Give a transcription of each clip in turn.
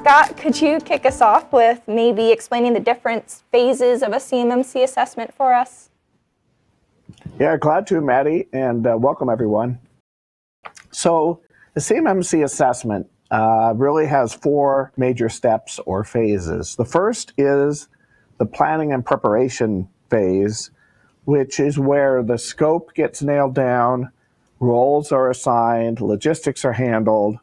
Scott, could you kick us off with maybe explaining the different phases of a CMMC assessment for us? Yeah, glad to, Maddie, and welcome everyone. So the CMMC assessment really has four major steps or phases. The first is the planning and preparation phase, which is where the scope gets nailed down, roles are assigned, logistics are handled,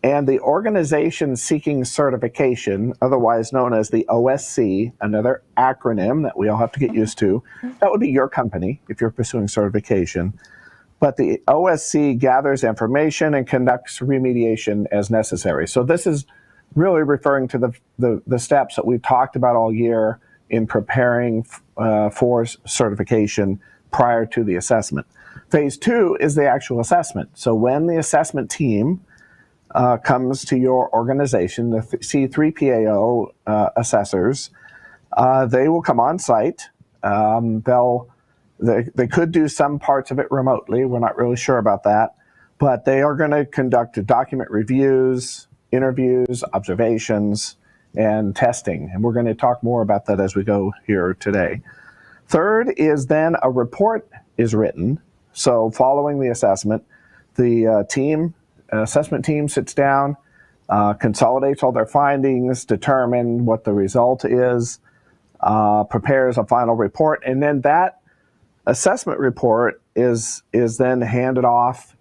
and the organization seeking certification, otherwise known as the OSC, another acronym that we all have to get used to, that would be your company if you're pursuing certification. But the OSC gathers information and conducts remediation as necessary. So this is really referring to the steps that we've talked about all year in preparing for certification prior to the assessment. Phase two is the actual assessment. So when the assessment team comes to your organization, the C3PAO assessors, they will come on site. They could do some parts of it remotely. We're not really sure about that. But they are going to conduct document reviews, interviews, observations, and testing. And we're going to talk more about that as we go here today. Third is then a report is written. So following the assessment, the assessment team sits down, consolidates all their findings, determine what the result is, prepares a final report, and then that assessment report is then handed off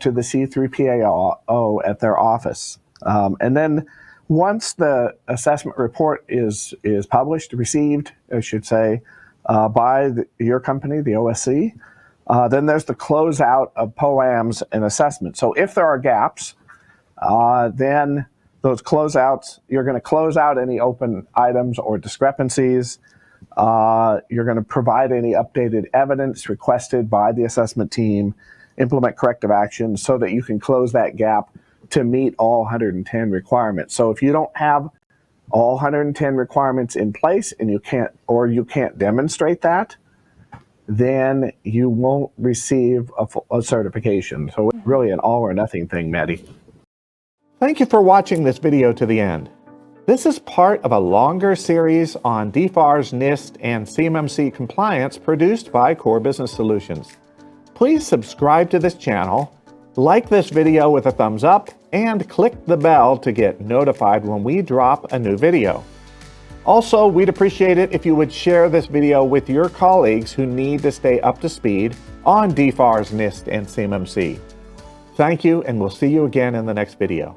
to the C3PAO at their office. And then once the assessment report is published, received, I should say, by your company, the OSC, then there's the closeout of POAMs and assessment. So if there are gaps, then those closeouts, you're going to close out any open items or discrepancies. You're going to provide any updated evidence requested by the assessment team, implement corrective action so that you can close that gap to meet all 110 requirements. So if you don't have all 110 requirements in place and you can't demonstrate that, then you won't receive a certification. So it's really an all or nothing thing, Maddie. Thank you for watching this video to the end. This is part of a longer series on DFARS, NIST, and CMMC compliance produced by Core Business Solutions. Please subscribe to this channel, like this video with a thumbs up, and click the bell to get notified when we drop a new video. Also, we'd appreciate it if you would share this video with your colleagues who need to stay up to speed on DFARS, NIST, and CMMC. Thank you, and we'll see you again in the next video.